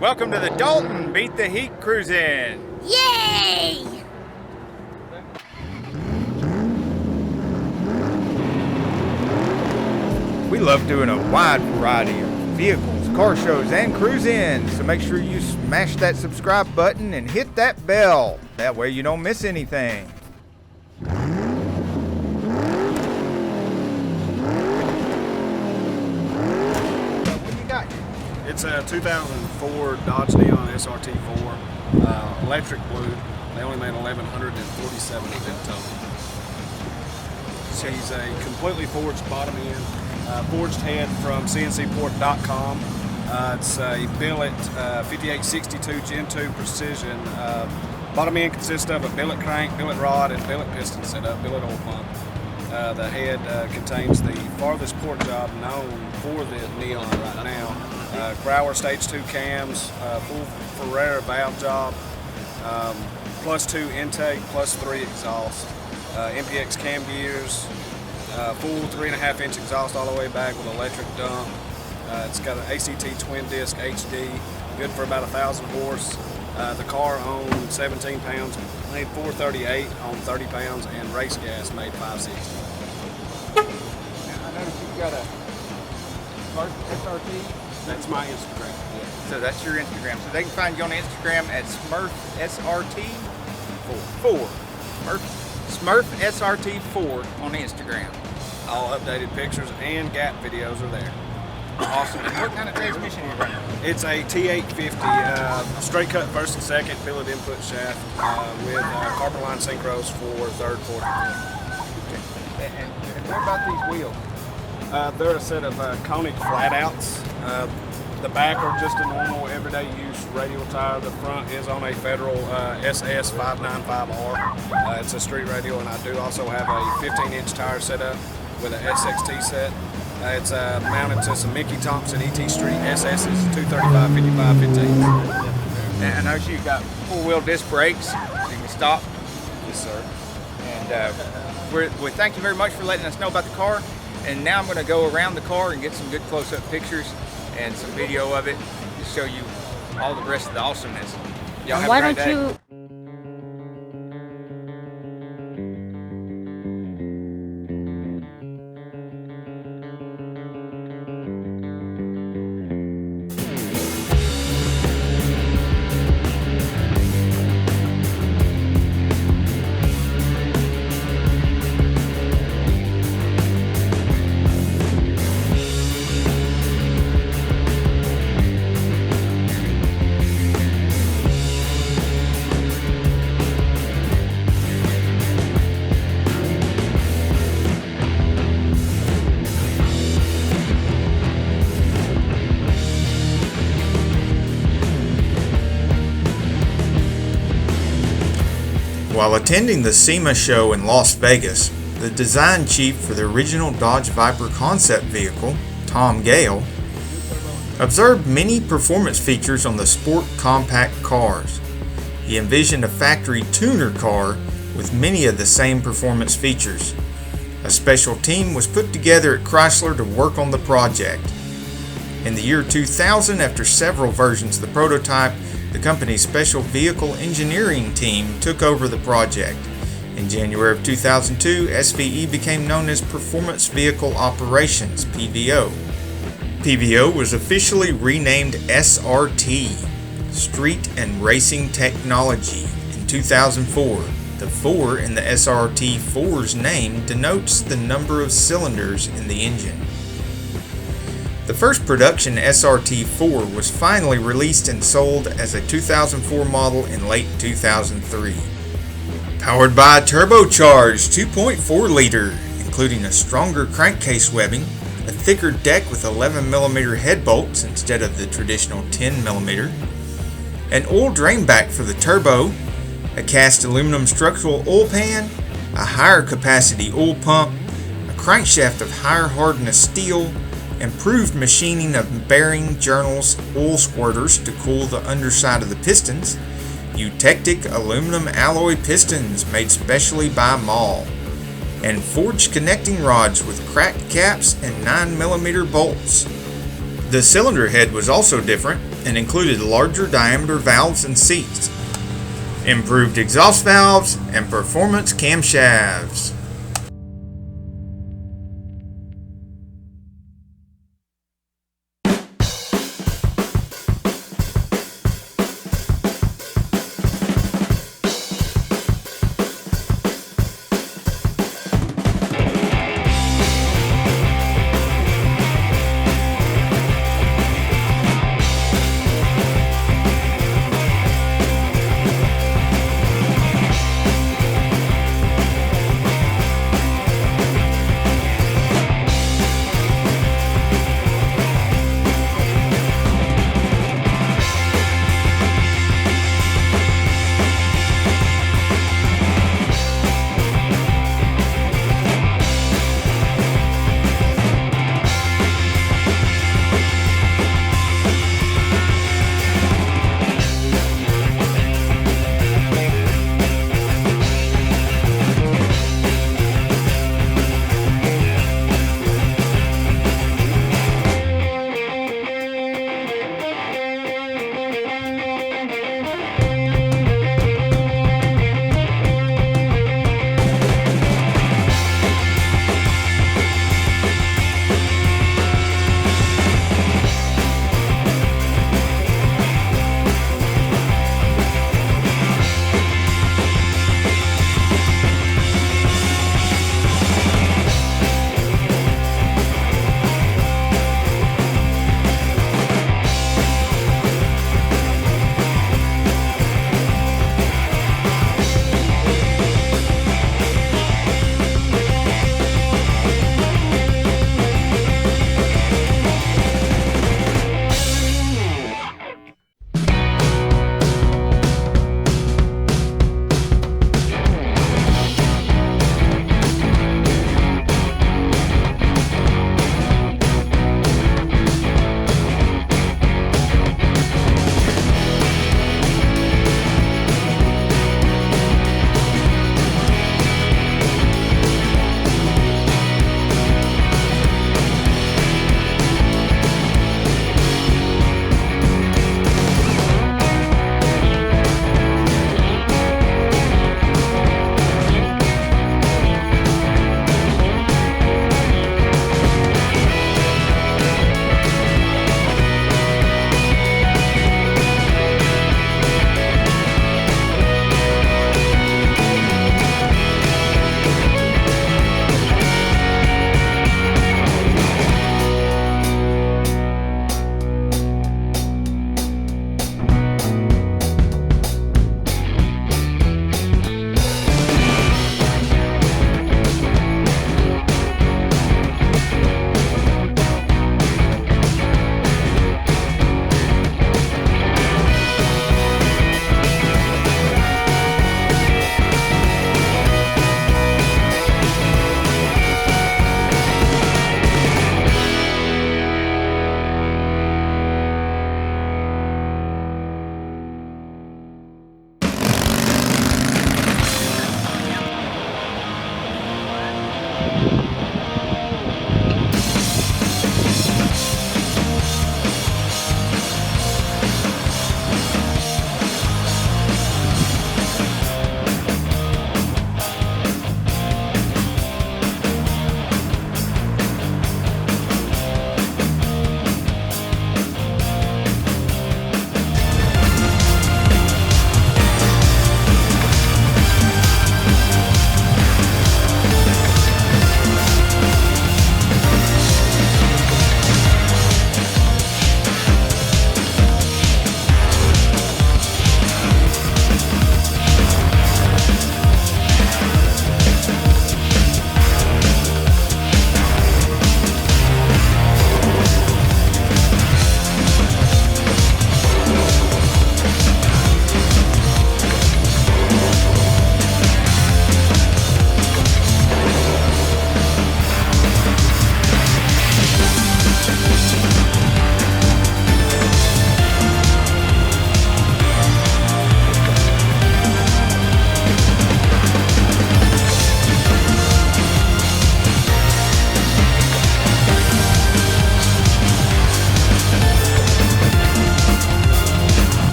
Welcome to the Dalton Beat the Heat Cruise-In. Yay! We love doing a wide variety of vehicles, car shows, and cruise-ins, so make sure you smash that subscribe button and hit that bell. That way you don't miss anything. It's a 2004 Dodge Neon SRT-4, electric blue. They only made 1,147 of them total. She's a completely forged bottom end, forged head from cncport.com. It's a billet 5862 Gen 2 precision. Bottom end consists of a billet crank, billet rod, and billet piston setup, billet oil pump. The head contains the farthest port job known for the Neon right now. Grauer stage 2 cams, full Ferrera valve job, plus 2 intake, plus 3 exhaust, MPX cam gears, full 3.5 inch exhaust all the way back with electric dump. It's got an ACT twin disc HD, good for about 1,000 horse. The car owned 17 pounds, made 438 on 30 pounds, and race gas made 560. Now, I noticed you've got a SRT. That's my Instagram. Yeah. So that's your Instagram. So they can find you on Instagram at Smurf SRT-4. Smurf SRT-4 on Instagram. All updated pictures and gap videos are there. Awesome. And what kind of transmission are you running? It's a T850, straight cut first and second, billet input shaft with carbon line synchros for third, fourth, and fifth. And what about these wheels? They're a set of Koenig flat outs. The back are just a normal everyday use radial tire. The front is on a Federal SS 595R. It's a street radial, and I do also have a 15-inch tire setup with an SXT set. It's mounted to some Mickey Thompson ET Street SS's 235, 55, 15s. And I know you've got four-wheel disc brakes. You can stop. Yes, sir. And we thank you very much for letting us know about the car. And now I'm going to go around the car and get some good close-up pictures and some video of it to show you all the rest of the awesomeness. Y'all have Why a great don't day. you While attending the SEMA show in Las Vegas, the design chief for the original Dodge Viper concept vehicle, Tom Gale, observed many performance features on the sport compact cars. He envisioned a factory tuner car with many of the same performance features. A special team was put together at Chrysler to work on the project. In the year 2000, after several versions of the prototype, the company's special vehicle engineering team took over the project. In January of 2002, SVE became known as Performance Vehicle Operations, PVO. PVO was officially renamed SRT, Street and Racing Technology, in 2004. The 4 in the SRT-4's name denotes the number of cylinders in the engine. The first production SRT-4 was finally released and sold as a 2004 model in late 2003. Powered by a turbocharged 2.4 liter, including a stronger crankcase webbing, a thicker deck with 11mm head bolts instead of the traditional 10mm, an oil drain back for the turbo, a cast aluminum structural oil pan, a higher capacity oil pump, a crankshaft of higher hardness steel, improved machining of bearing journals oil squirters to cool the underside of the pistons, eutectic aluminum alloy pistons made specially by Mahle, and forged connecting rods with cracked caps and 9mm bolts. The cylinder head was also different. and included larger diameter valves and seats, improved exhaust valves, and performance camshafts.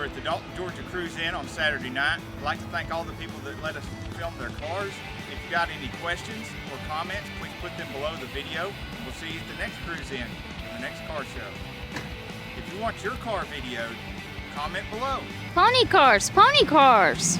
over at the Dalton, Georgia Cruise Inn on Saturday night. I'd like to thank all the people that let us film their cars. If you got any questions or comments, please put them below the video. And we'll see you at the next Cruise Inn, the next car show. If you want your car videoed, comment below. Pony cars, pony cars.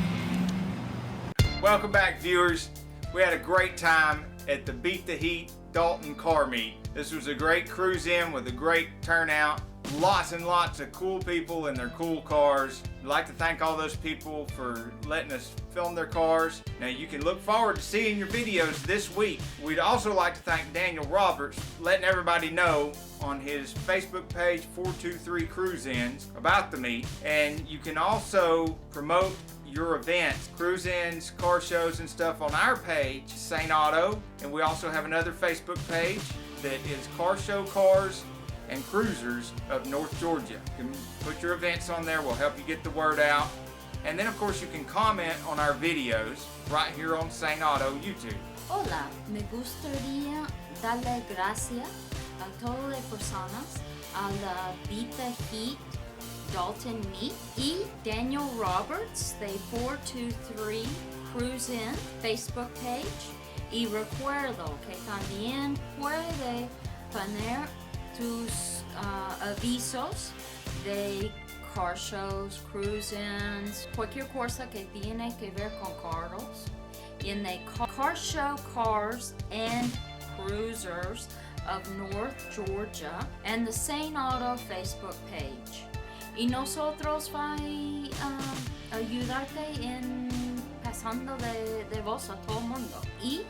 Welcome back, viewers. We had a great time at the Beat the Heat Dalton Car Meet. This was a great cruise in with a great turnout. Lots and lots of cool people in their cool cars. I'd like to thank all those people for letting us film their cars. Now you can look forward to seeing your videos this week. We'd also like to thank Daniel Roberts letting everybody know on his Facebook page 423 Cruise Ins about the meet. And you can also promote your events, cruise ins, car shows and stuff on our page, Saneauto. And we also have another Facebook page that is Car Show Cars and Cruisers of North Georgia. You can put your events on there, we'll help you get the word out. And then of course you can comment on our videos right here on Saneauto YouTube. Hola, me gustaría darle gracias a todas las personas a la Beat the Heat Dalton Meet y Daniel Roberts de 423 Cruise In Facebook page. Y recuerdo que también puede poner tus avisos de car shows, cruise ins, cualquier cosa que tiene que ver con carros in the Car Show Cars and Cruisers of North Georgia and the Saneauto Facebook page. Y nosotros vai ayudarte en pasando de voz a todo el mundo. Y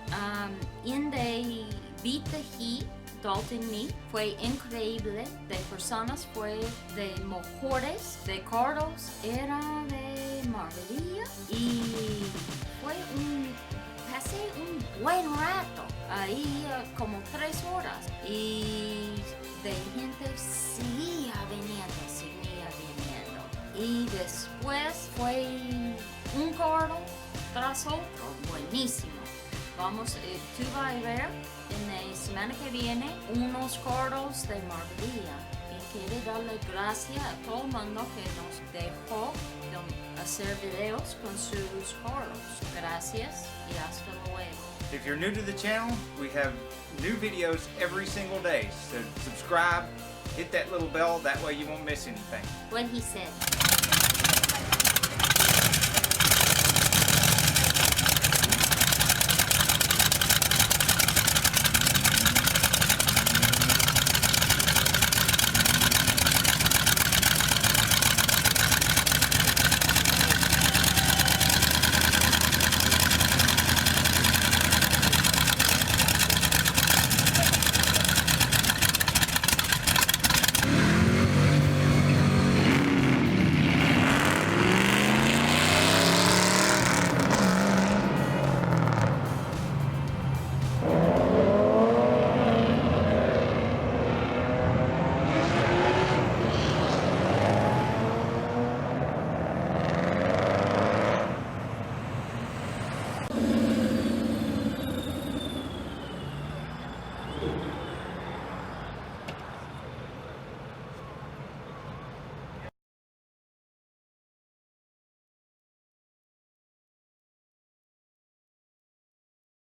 in the Beat the Heat Dalton Meet fue increíble, de personas fue de mejores, de carros era de maravilla y pasé un buen rato ahí como 3 horas y de gente seguía viniendo y después fue un carro tras otro, buenísimo. Vamos, tú vas a ver en la semana que viene unos carros de maravilla y quiero darle gracias a todo el mundo que nos dejó de hacer videos con sus carros. Gracias y hasta luego. If you're new to the channel, we have new videos every single day. So subscribe, hit that little bell, that way you won't miss anything. What he said.